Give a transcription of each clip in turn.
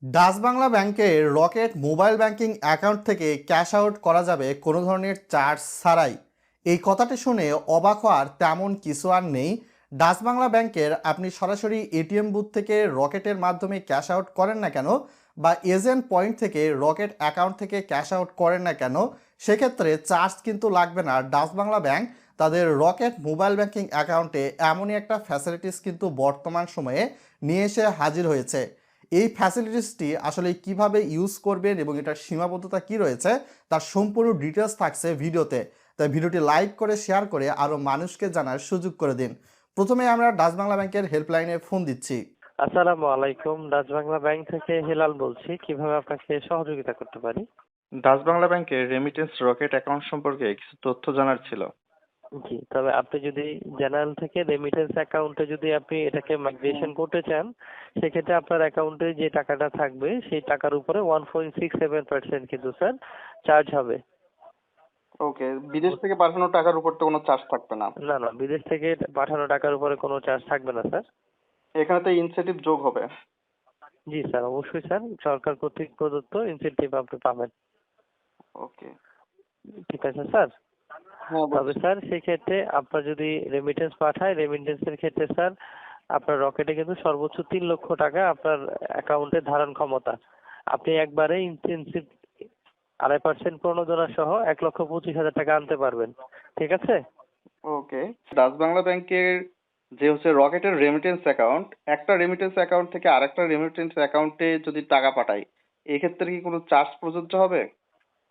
Dutch Bangla ব্যাংকের rocket mobile banking account থেকে cash out করা যাবে কোনো ধরনের চার্জ ছাড়াই। এই কথাটি শুনে অবাক হওয়ার তেমন কিছু আর নেই। ডাচ বাংলা ব্যাংকের আপনি সরাসরি এটিএম বুথ থেকে রকেটের মাধ্যমে ক্যাশ আউট করেন না কেন, বা এজেন্ট পয়েন্ট থেকে রকেট অ্যাকাউন্ট থেকে ক্যাশ আউট করেন না কেন, সেক্ষেত্রে চার্জ কিন্তু লাগবে না। ডাচ বাংলা ব্যাংক তাদের রকেট মোবাইল ব্যাংকিং অ্যাকাউন্টে এমনই একটা ফ্যাসিলিটিস কিন্তু বর্তমান সময়ে নিয়ে এসে হাজির হয়েছে। এই ফ্যাসিলিটিসটি আসলে কিভাবে ইউজ করবেন এবং এটার সীমাবদ্ধতা কি রয়েছে তার সম্পূর্ণ ডিটেলস থাকছে ভিডিওতে। তাই ভিডিওটি লাইক করে শেয়ার করে আরও মানুষকে জানার সুযোগ করে দিন। প্রথমে আমরা ডাচ বাংলা ব্যাংকের হেল্পলাইনে ফোন দিচ্ছি। আসসালামু আলাইকুম, ডাচ বাংলা ব্যাংক থেকে হেলাল বলছি। কিভাবে আপনাকে সহযোগিতা করতে পারি? ডাচ বাংলা ব্যাংকের রেমিটেন্স রকেট অ্যাকাউন্ট সম্পর্কে কিছু তথ্য জানার ছিল। জি, তবে আপনি যদি জেনারেল থেকে রেমিটেন্স অ্যাকাউন্টে যদি আপনি এটাকে মাইগ্রেশন করতে চান, সেক্ষেত্রে আপনার অ্যাকাউন্টে যে টাকাটা থাকবে সেই টাকার উপরে 1.67% কিন্তু স্যার চার্জ হবে। ওকে, বিদেশ থেকে পাঠানো টাকার উপর তো কোনো চার্জ থাকবে না? না না, বিদেশ থেকে পাঠানো টাকার উপরে কোনো চার্জ থাকবে না স্যার। এখানে তো ইনসেন্টিভ যোগ হবে। জি স্যার, অবশ্যই স্যার, সরকার কর্তৃক প্রদত্ত ইনসেনটিভ আপনি পাবেন। ওকে। ঠিক আছে স্যার। হ্যাঁ, তবে বলছি। স্যার সেক্ষেত্রে আপনার যদি রেমিটেন্স পাঠায়, রেমিটেন্সের ক্ষেত্রে স্যার আপনার রকেটে কিন্তু সর্বোচ্চ 3 লক্ষ টাকা আপনার অ্যাকাউন্টে ধারণ ক্ষমতা। আপনি একবারে ইনটেনসিভ 2.5% প্রণোদনা সহ 1,25,000 টাকা আনতে পারবেন। ঠিক আছে? ওকে। ডাচ বাংলা ব্যাংকের যে হচ্ছে রকেটের রেমিটেন্স অ্যাকাউন্ট, একটা রেমিটেন্স অ্যাকাউন্ট থেকে আরেকটা রেমিটেন্স অ্যাকাউন্টে যদি টাকা পাঠাই, এক্ষেত্রে কি কোনো চার্জ প্রযোজ্য হবে?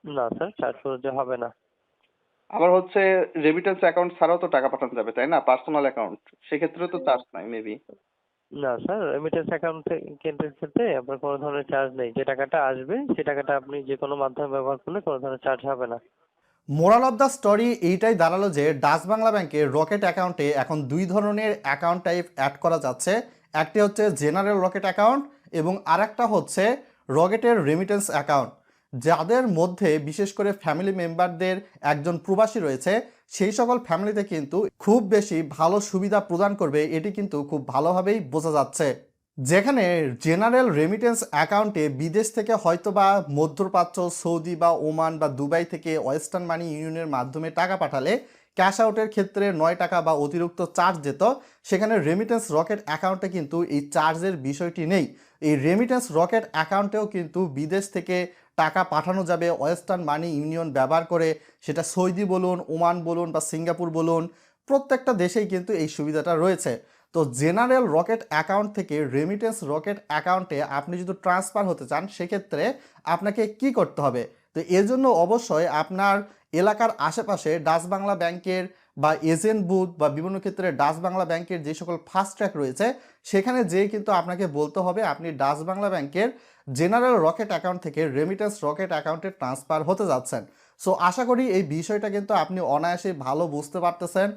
না স্যার, চার্জ প্রযোজ্য হবে না। আবার হচ্ছে রেমিটেন্স অ্যাকাউন্ট ছাড়াও তো টাকা পাঠানো যাবে, তাই না? পার্সোনাল অ্যাকাউন্ট, সেক্ষেত্রে তো চার্জ নাই মেবি। না স্যার, রেমিটেন্স অ্যাকাউন্ট ক্ষেত্রে আপনার কোনো ধরনের চার্জ নেই। যে টাকাটা আসবে সেই টাকাটা আপনি যে কোনো মাধ্যমে ব্যবহার করলে কোনো ধরনের চার্জ হবে না। মোরাল অফ দ্য স্টোরি এইটাই দাঁড়ালো যে ডাচ বাংলা ব্যাংকের রকেট অ্যাকাউন্টে এখন দুই ধরনের অ্যাকাউন্ট টাইপ অ্যাড করা যাচ্ছে। একটি হচ্ছে জেনারেল রকেট অ্যাকাউন্ট এবং আরেকটা হচ্ছে রকেটের রেমিটেন্স অ্যাকাউন্ট। যাদের মধ্যে বিশেষ করে ফ্যামিলি মেম্বারদের একজন প্রবাসী রয়েছে, সেই সকল ফ্যামিলিতে কিন্তু খুব বেশি ভালো সুবিধা প্রদান করবে, এটি কিন্তু খুব ভালোভাবেই বোঝা যাচ্ছে। যেখানে জেনারেল রেমিটেন্স অ্যাকাউন্টে বিদেশ থেকে হয়তোবা মধ্যপ্রাচ্য, সৌদি বা ওমান বা দুবাই থেকে ওয়েস্টার্ন মানি ইউনিয়নের মাধ্যমে টাকা পাঠালে ক্যাশ আউটের ক্ষেত্রে 9 টাকা বা অতিরিক্ত চার্জ যেত, সেখানে রেমিটেন্স রকেট অ্যাকাউন্টে কিন্তু এই চার্জের বিষয়টি নেই। এই রেমিটেন্স রকেট অ্যাকাউন্টেও কিন্তু বিদেশ থেকে টাকা পাঠানো যাবে ওয়েস্টার্ন মানি ইউনিয়ন ব্যবহার করে। সেটা সৌদি বলুন, ওমান বলুন বা সিঙ্গাপুর বলুন, প্রত্যেকটা দেশেই কিন্তু এই সুবিধাটা রয়েছে। তো জেনারেল রকেট অ্যাকাউন্ট থেকে রেমিটেন্স রকেট অ্যাকাউন্টে আপনি যদি ট্রান্সফার হতে চান, সেক্ষেত্রে আপনাকে কি করতে হবে? তো এর জন্য অবশ্যই আপনার এলাকার আশেপাশে ডাচ বাংলা ব্যাংকের বা এজেন্ট বুথ বা বিভিন্ন ক্ষেত্রে ডাচ বাংলা ব্যাংকের যে সকল ফাস্ট ট্র্যাক রয়েছে, সেখানে যেয়ে কিন্তু আপনাকে বলতে হবে আপনি ডাচ বাংলা ব্যাংকের জেনারেল রকেট অ্যাকাউন্ট থেকে রেমিটেন্স রকেট অ্যাকাউন্টে ট্রান্সফার হতে যাচ্ছেন। সো আশা করি এই বিষয়টা কিন্তু আপনি অনায়াসে ভালো বুঝতে পারতেছেন।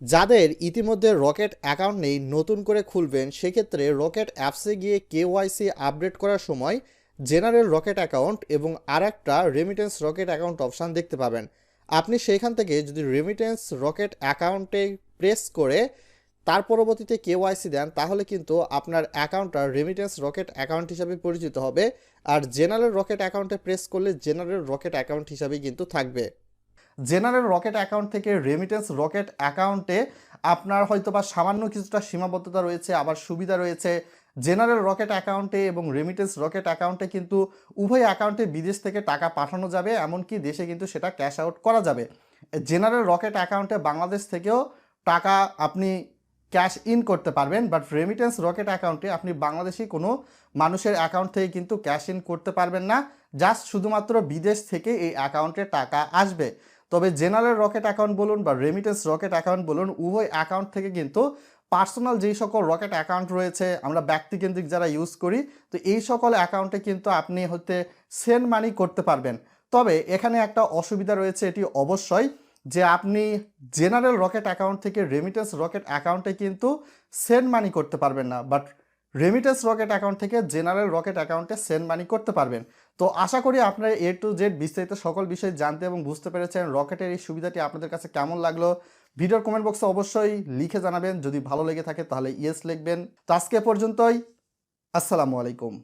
যাদের ইতিমধ্যে রকেট অ্যাকাউন্ট নেই, নতুন করে খুলবেন, সেক্ষেত্রে রকেট অ্যাপসে গিয়ে কেওয়াইসি আপডেট করার সময় জেনারেল রকেট অ্যাকাউন্ট এবং আরেকটা রেমিটেন্স রকেট অ্যাকাউন্ট অপশান দেখতে পাবেন। আপনি সেইখান থেকে যদি রেমিটেন্স রকেট অ্যাকাউন্টে প্রেস করে তার পরবর্তীতে কেওয়াইসি দেন, তাহলে কিন্তু আপনার অ্যাকাউন্টটা রেমিটেন্স রকেট অ্যাকাউন্ট হিসাবে পরিচিত হবে। আর জেনারেল রকেট অ্যাকাউন্টে প্রেস করলে জেনারেল রকেট অ্যাকাউন্ট হিসাবেই কিন্তু থাকবে। জেনারেল রকেট অ্যাকাউন্ট থেকে রেমিটেন্স রকেট অ্যাকাউন্টে আপনার হয়তো বা সামান্য কিছুটা সীমাবদ্ধতা রয়েছে, আবার সুবিধা রয়েছে। জেনারেল রকেট অ্যাকাউন্টে এবং রেমিটেন্স রকেট অ্যাকাউন্টে কিন্তু উভয় অ্যাকাউন্টে বিদেশ থেকে টাকা পাঠানো যাবে, এমনকি দেশে কিন্তু সেটা ক্যাশ আউট করা যাবে। জেনারেল রকেট অ্যাকাউন্টে বাংলাদেশ থেকেও টাকা আপনি ক্যাশ ইন করতে পারবেন, বাট রেমিটেন্স রকেট অ্যাকাউন্টে আপনি বাংলাদেশি কোনো মানুষের অ্যাকাউন্ট থেকে কিন্তু ক্যাশ ইন করতে পারবেন না। জাস্ট শুধুমাত্র বিদেশ থেকে এই অ্যাকাউন্টে টাকা আসবে। তবে জেনারেল রকেট অ্যাকাউন্ট বলুন বা রেমিটেন্স রকেট অ্যাকাউন্ট বলুন, উভয় অ্যাকাউন্ট থেকে কিন্তু পার্সোনাল যেই সকল রকেট অ্যাকাউন্ট রয়েছে, আমরা ব্যক্তিকেন্দ্রিক যারা ইউজ করি, তো এই সকল অ্যাকাউন্টে কিন্তু আপনি হতে সেন্ড মানি করতে পারবেন। তবে এখানে একটা অসুবিধা রয়েছে, এটি অবশ্যই, যে আপনি জেনারেল রকেট অ্যাকাউন্ট থেকে রেমিটেন্স রকেট অ্যাকাউন্টে কিন্তু সেন্ড মানি করতে পারবেন না, বাট রেমিটেন্স রকেট অ্যাকাউন্ট থেকে জেনারেল রকেট অ্যাকাউন্টে সেন্ড মানি করতে পারবেন। তো আশা করি আপনারা এ টু জেড বিস্তারিত সকল বিষয় জানতে এবং বুঝতে পেরেছেন। রকেটের এই সুবিধাটি আপনাদের কাছে কেমন লাগলো ভিডিওর কমেন্ট বক্সে অবশ্যই লিখে জানাবেন। যদি ভালো লেগে থাকে তাহলে ইয়েস লিখবেন। তো আজকে পর্যন্তই, আসসালামু আলাইকুম।